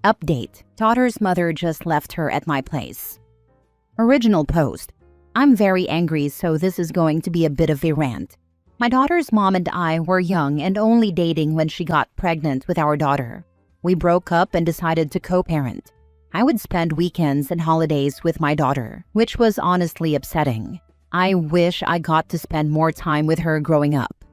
Update: daughter's mother just left her at my place. Original post: I'm very angry, so this is going to be a bit of a rant. My daughter's mom and I were young and only dating when she got pregnant with our daughter. We broke up and decided to co-parent. I would spend weekends and holidays with my daughter, which was honestly upsetting. I wish I got to spend more time with her growing up.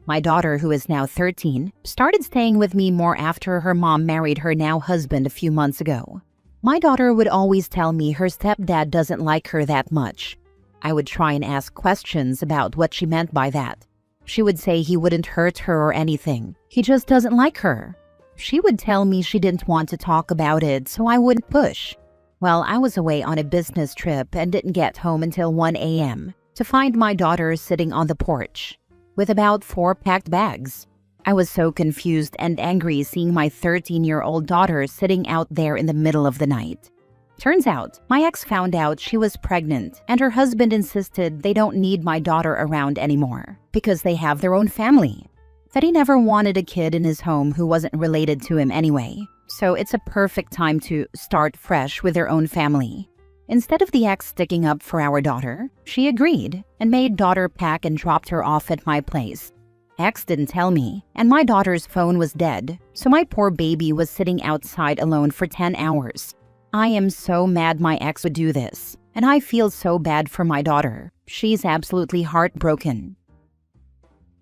My daughter, who is now 13, started staying with me more after her mom married her now husband a few months ago. My daughter would always tell me her stepdad doesn't like her that much. I would try and ask questions about what she meant by that. She would say he wouldn't hurt her or anything. He just doesn't like her. She would tell me she didn't want to talk about it, so I wouldn't push. Well, I was away on a business trip and didn't get home until 1 a.m. to find my daughter sitting on the porch with about 4 packed bags. I was so confused and angry seeing my 13-year-old daughter sitting out there in the middle of the night. Turns out, my ex found out she was pregnant and her husband insisted they don't need my daughter around anymore because they have their own family. That he never wanted a kid in his home who wasn't related to him anyway, so it's a perfect time to start fresh with their own family. Instead of the ex sticking up for our daughter, she agreed and made daughter pack and dropped her off at my place. Ex didn't tell me, and my daughter's phone was dead, so my poor baby was sitting outside alone for 10 hours. I am so mad my ex would do this, and I feel so bad for my daughter. She's absolutely heartbroken.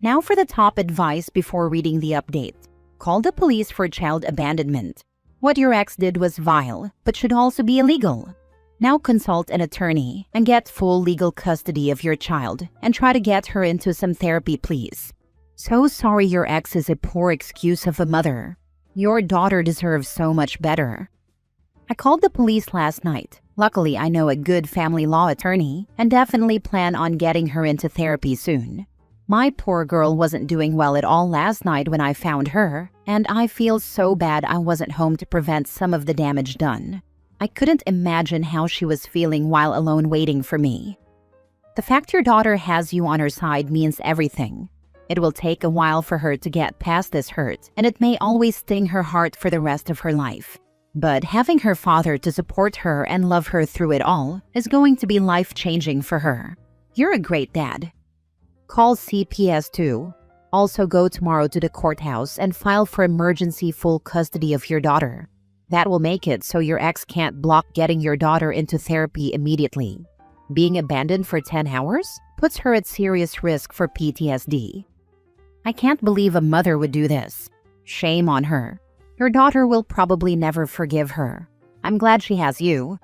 Now for the top advice before reading the update. Call the police for child abandonment. What your ex did was vile, but should also be illegal. Now consult an attorney and get full legal custody of your child and try to get her into some therapy, please. So sorry your ex is a poor excuse of a mother. Your daughter deserves so much better. I called the police last night. Luckily, I know a good family law attorney and definitely plan on getting her into therapy soon. My poor girl wasn't doing well at all last night when I found her, and I feel so bad I wasn't home to prevent some of the damage done. I couldn't imagine how she was feeling while alone waiting for me. The fact your daughter has you on her side means everything. It will take a while for her to get past this hurt, and it may always sting her heart for the rest of her life. But having her father to support her and love her through it all is going to be life-changing for her. You're a great dad. Call CPS 2. Also go tomorrow to the courthouse and file for emergency full custody of your daughter. That will make it so your ex can't block getting your daughter into therapy immediately. Being abandoned for 10 hours puts her at serious risk for PTSD. I can't believe a mother would do this. Shame on her. Your daughter will probably never forgive her. I'm glad she has you.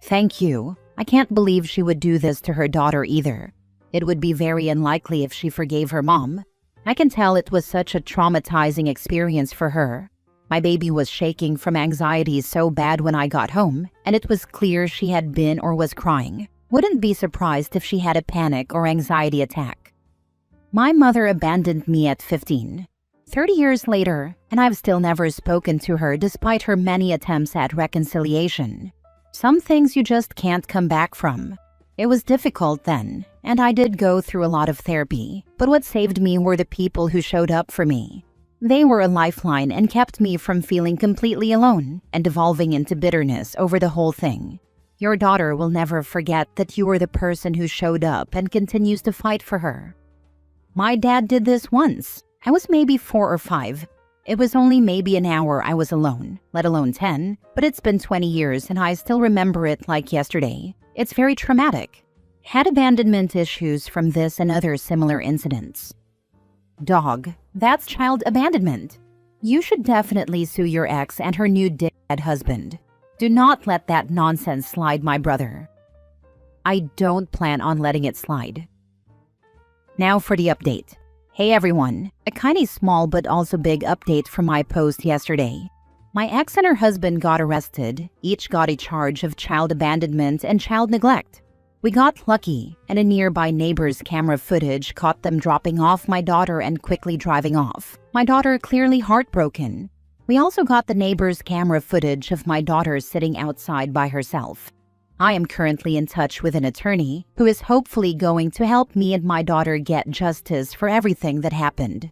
Thank you. I can't believe she would do this to her daughter either. It would be very unlikely if she forgave her mom. I can tell it was such a traumatizing experience for her. My baby was shaking from anxiety so bad when I got home, and it was clear she had been or was crying. Wouldn't be surprised if she had a panic or anxiety attack. My mother abandoned me at 15. 30 years later, and I've still never spoken to her despite her many attempts at reconciliation. Some things you just can't come back from. It was difficult then, and I did go through a lot of therapy, but what saved me were the people who showed up for me. They were a lifeline and kept me from feeling completely alone and devolving into bitterness over the whole thing. Your daughter will never forget that you were the person who showed up and continues to fight for her. My dad did this once. I was maybe 4 or 5. It was only maybe an hour I was alone, let alone 10, but it's been 20 years and I still remember it like yesterday. It's very traumatic. Had abandonment issues from this and other similar incidents. Dog, that's child abandonment. You should definitely sue your ex and her new dickhead husband. Do not let that nonsense slide, my brother. I don't plan on letting it slide. Now for the update. Hey everyone, a kinda small but also big update from my post yesterday. My ex and her husband got arrested. Each got a charge of child abandonment and child neglect. We got lucky, and a nearby neighbor's camera footage caught them dropping off my daughter and quickly driving off. My daughter clearly heartbroken. We also got the neighbor's camera footage of my daughter sitting outside by herself. I am currently in touch with an attorney who is hopefully going to help me and my daughter get justice for everything that happened.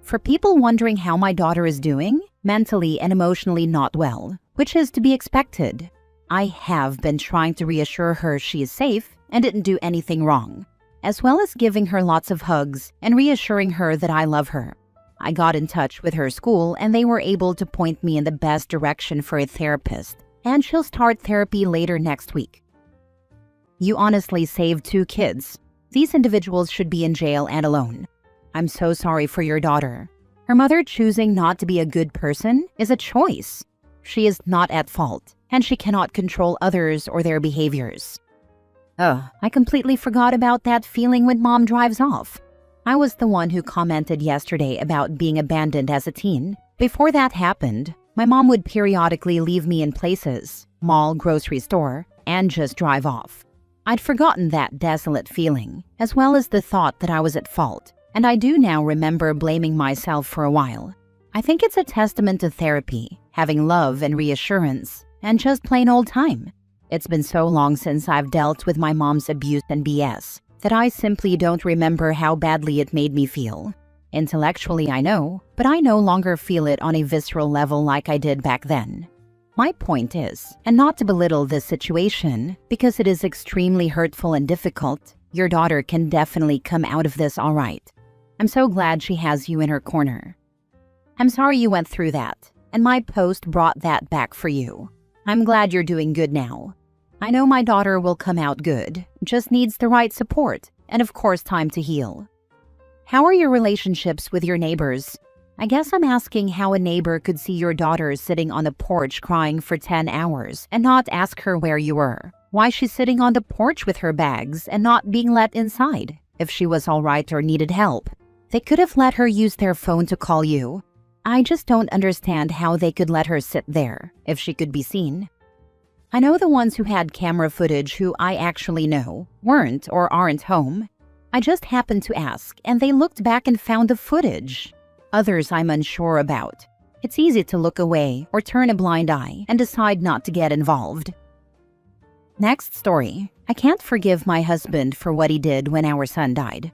For people wondering how my daughter is doing, mentally and emotionally not well, which is to be expected. I have been trying to reassure her she is safe and didn't do anything wrong, as well as giving her lots of hugs and reassuring her that I love her. I got in touch with her school and they were able to point me in the best direction for a therapist, and she'll start therapy later next week. You honestly saved 2 kids. These individuals should be in jail and alone. I'm so sorry for your daughter. Her mother choosing not to be a good person is a choice. She is not at fault, and she cannot control others or their behaviors. Oh, I completely forgot about that feeling when mom drives off. I was the one who commented yesterday about being abandoned as a teen. Before that happened, my mom would periodically leave me in places, mall, grocery store, and just drive off. I'd forgotten that desolate feeling, as well as the thought that I was at fault, and I do now remember blaming myself for a while. I think it's a testament to therapy, having love and reassurance, and just plain old time. It's been so long since I've dealt with my mom's abuse and BS that I simply don't remember how badly it made me feel. Intellectually, I know, but I no longer feel it on a visceral level like I did back then. My point is, and not to belittle this situation, because it is extremely hurtful and difficult, your daughter can definitely come out of this all right. I'm so glad she has you in her corner. I'm sorry you went through that, and my post brought that back for you. I'm glad you're doing good now. I know my daughter will come out good, just needs the right support, and of course time to heal. How are your relationships with your neighbors? I guess I'm asking how a neighbor could see your daughter sitting on the porch crying for 10 hours and not ask her where you were. Why she's sitting on the porch with her bags and not being let inside, if she was all right or needed help. They could have let her use their phone to call you. I just don't understand how they could let her sit there, if she could be seen. I know the ones who had camera footage who I actually know weren't or aren't home. I just happened to ask, and they looked back and found the footage. Others I'm unsure about. It's easy to look away or turn a blind eye and decide not to get involved. Next story. I can't forgive my husband for what he did when our son died.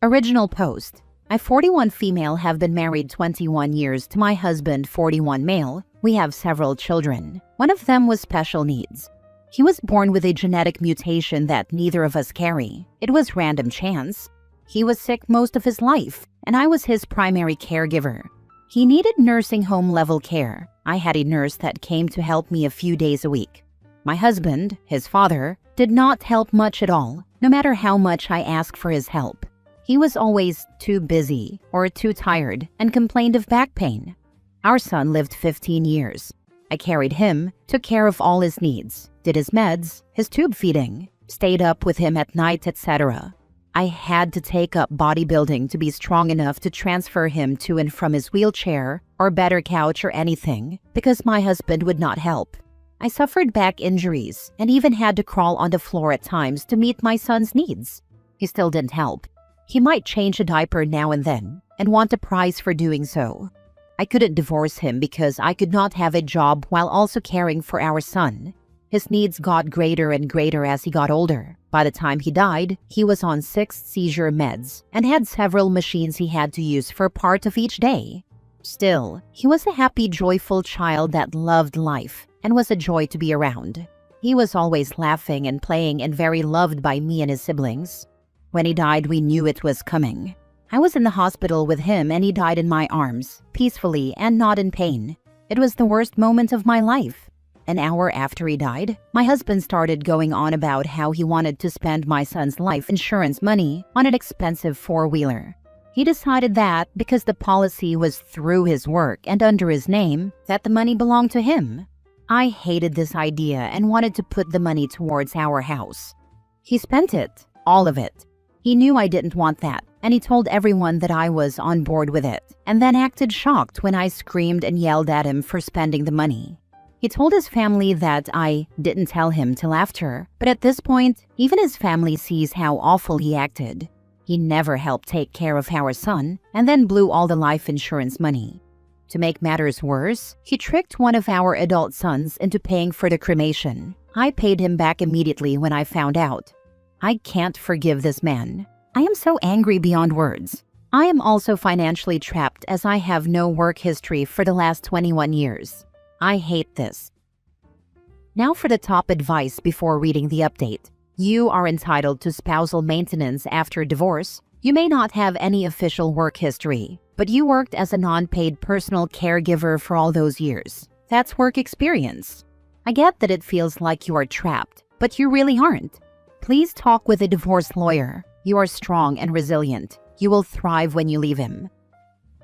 Original post. I, 41 female, have been married 21 years to my husband, 41 male. We have several children. One of them was special needs. He was born with a genetic mutation that neither of us carry. It was random chance. He was sick most of his life, and I was his primary caregiver. He needed nursing home level care. I had a nurse that came to help me a few days a week. My husband, his father, did not help much at all, no matter how much I asked for his help. He was always too busy or too tired and complained of back pain. Our son lived 15 years. I carried him, took care of all his needs, did his meds, his tube feeding, stayed up with him at night, etc. I had to take up bodybuilding to be strong enough to transfer him to and from his wheelchair or better couch or anything because my husband would not help. I suffered back injuries and even had to crawl on the floor at times to meet my son's needs. He still didn't help. He might change a diaper now and then and want a prize for doing so. I couldn't divorce him because I could not have a job while also caring for our son. His needs got greater and greater as he got older. By the time he died, he was on 6 seizure meds and had several machines he had to use for part of each day. Still, he was a happy, joyful child that loved life and was a joy to be around. He was always laughing and playing and very loved by me and his siblings. When he died, we knew it was coming. I was in the hospital with him and he died in my arms, peacefully and not in pain. It was the worst moment of my life. An hour after he died, my husband started going on about how he wanted to spend my son's life insurance money on an expensive 4-wheeler. He decided that because the policy was through his work and under his name, that the money belonged to him. I hated this idea and wanted to put the money towards our house. He spent it, all of it. He knew I didn't want that, and he told everyone that I was on board with it, and then acted shocked when I screamed and yelled at him for spending the money. He told his family that I didn't tell him till after, but at this point, even his family sees how awful he acted. He never helped take care of our son, and then blew all the life insurance money. To make matters worse, he tricked one of our adult sons into paying for the cremation. I paid him back immediately when I found out. I can't forgive this man. I am so angry beyond words. I am also financially trapped as I have no work history for the last 21 years. I hate this. Now for the top advice before reading the update. You are entitled to spousal maintenance after divorce. You may not have any official work history, but you worked as a non-paid personal caregiver for all those years. That's work experience. I get that it feels like you are trapped, but you really aren't. Please talk with a divorce lawyer. You are strong and resilient. You will thrive when you leave him.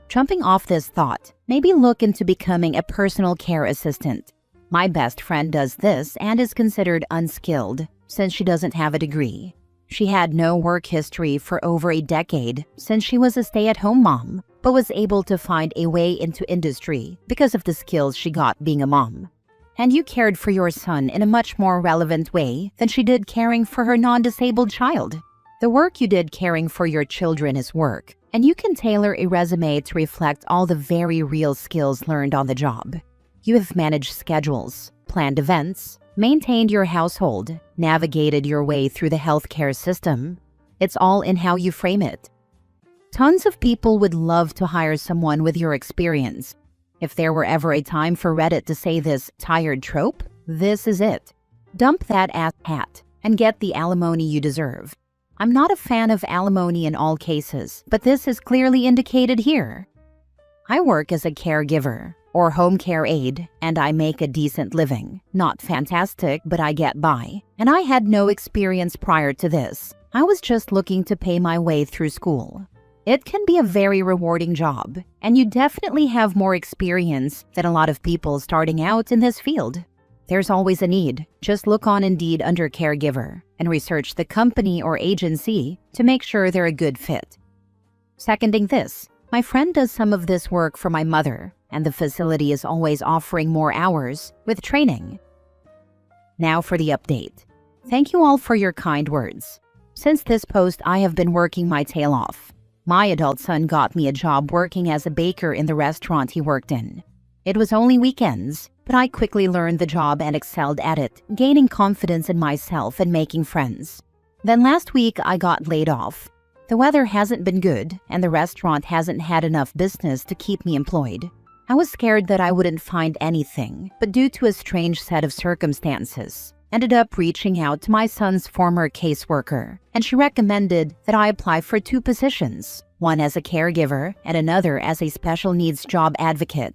Jumping off this thought, maybe look into becoming a personal care assistant. My best friend does this and is considered unskilled since she doesn't have a degree. She had no work history for over a decade since she was a stay-at-home mom, but was able to find a way into industry because of the skills she got being a mom. And you cared for your son in a much more relevant way than she did caring for her non-disabled child. The work you did caring for your children is work, and you can tailor a resume to reflect all the very real skills learned on the job. You have managed schedules, planned events, maintained your household, navigated your way through the healthcare system. It's all in how you frame it. Tons of people would love to hire someone with your experience. If there were ever a time for Reddit to say this tired trope, this is it. Dump that ass hat and get the alimony you deserve. I'm not a fan of alimony in all cases, but this is clearly indicated here. I work as a caregiver or home care aide, and I make a decent living. Not fantastic, but I get by. And I had no experience prior to this. I was just looking to pay my way through school. It can be a very rewarding job, and you definitely have more experience than a lot of people starting out in this field. There's always a need. Just look on Indeed under caregiver and research the company or agency to make sure they're a good fit. Seconding this, my friend does some of this work for my mother, and the facility is always offering more hours with training. Now for the update. Thank you all for your kind words. Since this post, I have been working my tail off. My adult son got me a job working as a baker in the restaurant he worked in. It was only weekends, but I quickly learned the job and excelled at it, gaining confidence in myself and making friends. Then last week, I got laid off. The weather hasn't been good, and the restaurant hasn't had enough business to keep me employed. I was scared that I wouldn't find anything, but due to a strange set of circumstances, ended up reaching out to my son's former caseworker, and she recommended that I apply for 2 positions, one as a caregiver and another as a special needs job advocate.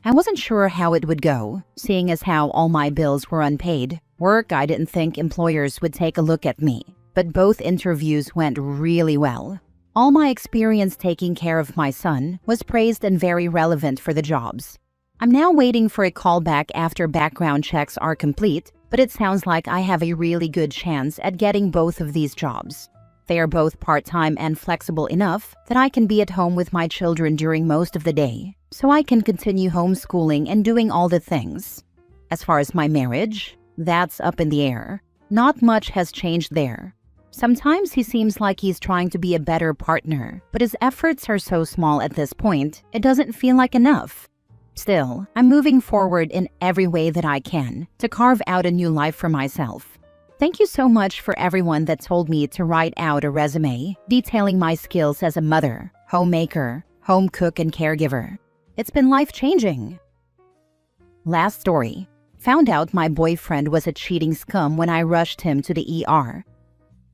I wasn't sure how it would go, seeing as how all my bills were unpaid. Work, I didn't think employers would take a look at me, but both interviews went really well. All my experience taking care of my son was praised and very relevant for the jobs. I'm now waiting for a call back after background checks are complete, but it sounds like I have a really good chance at getting both of these jobs. They are both part-time and flexible enough that I can be at home with my children during most of the day, so I can continue homeschooling and doing all the things. As far as my marriage, that's up in the air. Not much has changed there. Sometimes he seems like he's trying to be a better partner, but his efforts are so small at this point, it doesn't feel like enough. Still, I'm moving forward in every way that I can to carve out a new life for myself. Thank you so much for everyone that told me to write out a resume detailing my skills as a mother, homemaker, home cook, and caregiver. It's been life-changing. Last story. Found out my boyfriend was a cheating scum when I rushed him to the ER.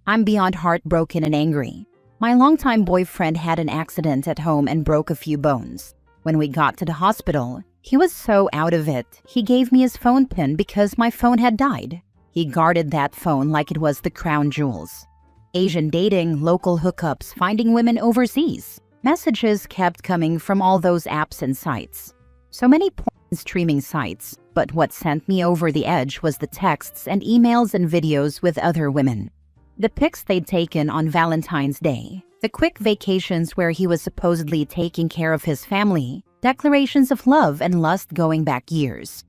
I'm beyond heartbroken and angry. My longtime boyfriend had an accident at home and broke a few bones. When we got to the hospital, he was so out of it, he gave me his phone pin because my phone had died. He guarded that phone like it was the crown jewels. Asian dating, local hookups, finding women overseas. Messages kept coming from all those apps and sites. So many porn streaming sites, but what sent me over the edge was the texts and emails and videos with other women. The pics they'd taken on Valentine's Day, the quick vacations where he was supposedly taking care of his family, declarations of love and lust going back years.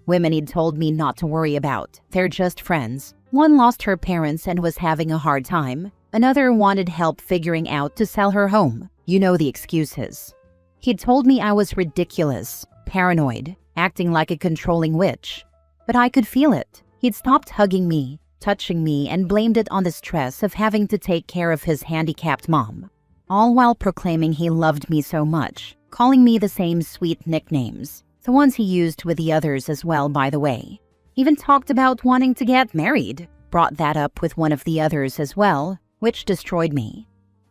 Women he'd told me not to worry about, they're just friends. One lost her parents and was having a hard time. Another wanted help figuring out to sell her home. You know the excuses. He'd told me I was ridiculous, paranoid, acting like a controlling witch. But I could feel it. He'd stopped hugging me, touching me, and blamed it on the stress of having to take care of his handicapped mom. All while proclaiming he loved me so much, calling me the same sweet nicknames. The ones he used with the others as well, by the way. Even talked about wanting to get married. Brought that up with one of the others as well, which destroyed me.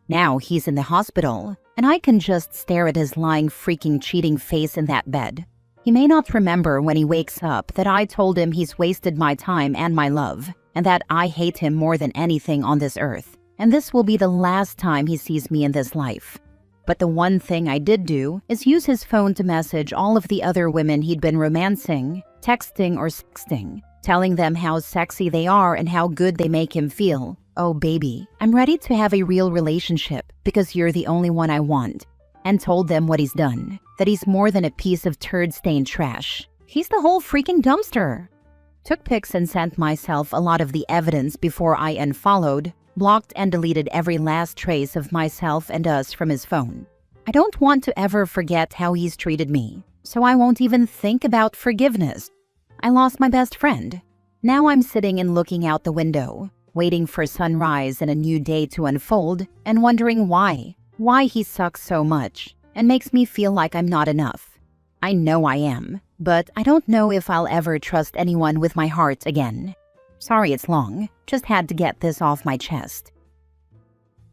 Now he's in the hospital, and I can just stare at his lying freaking cheating face in that bed. He may not remember when he wakes up that I told him he's wasted my time and my love, and that I hate him more than anything on this earth, and this will be the last time he sees me in this life. But the one thing I did do is use his phone to message all of the other women he'd been romancing, texting or sexting, telling them how sexy they are and how good they make him feel. Oh baby, I'm ready to have a real relationship because you're the only one I want. And told them what he's done, that he's more than a piece of turd-stained trash. He's the whole freaking dumpster. Took pics and sent myself a lot of the evidence before I unfollowed, blocked and deleted every last trace of myself and us from his phone. I don't want to ever forget how he's treated me, so I won't even think about forgiveness. I lost my best friend. Now I'm sitting and looking out the window, waiting for sunrise and a new day to unfold, and wondering why he sucks so much and makes me feel like I'm not enough. I know I am, but I don't know if I'll ever trust anyone with my heart again. Sorry it's long, just had to get this off my chest.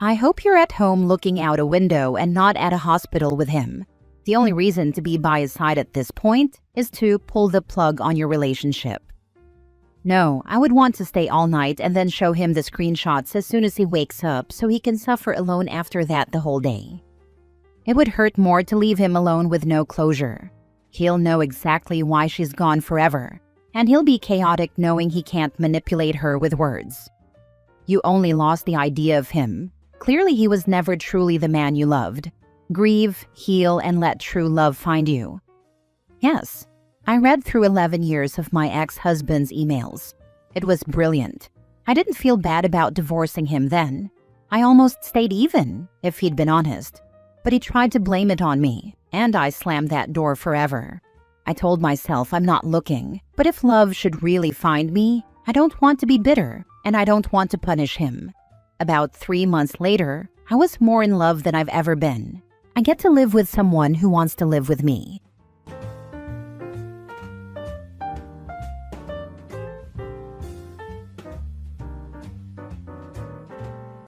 I hope you're at home looking out a window and not at a hospital with him. The only reason to be by his side at this point is to pull the plug on your relationship. No, I would want to stay all night and then show him the screenshots as soon as he wakes up so he can suffer alone after that the whole day. It would hurt more to leave him alone with no closure. He'll know exactly why she's gone forever, and he'll be chaotic knowing he can't manipulate her with words. You only lost the idea of him. Clearly he was never truly the man you loved. Grieve, heal, and let true love find you. Yes. I read through 11 years of my ex-husband's emails. It was brilliant. I didn't feel bad about divorcing him then. I almost stayed even, if he'd been honest. But he tried to blame it on me, and I slammed that door forever. I told myself I'm not looking, but if love should really find me, I don't want to be bitter, and I don't want to punish him. About 3 months later, I was more in love than I've ever been. I get to live with someone who wants to live with me.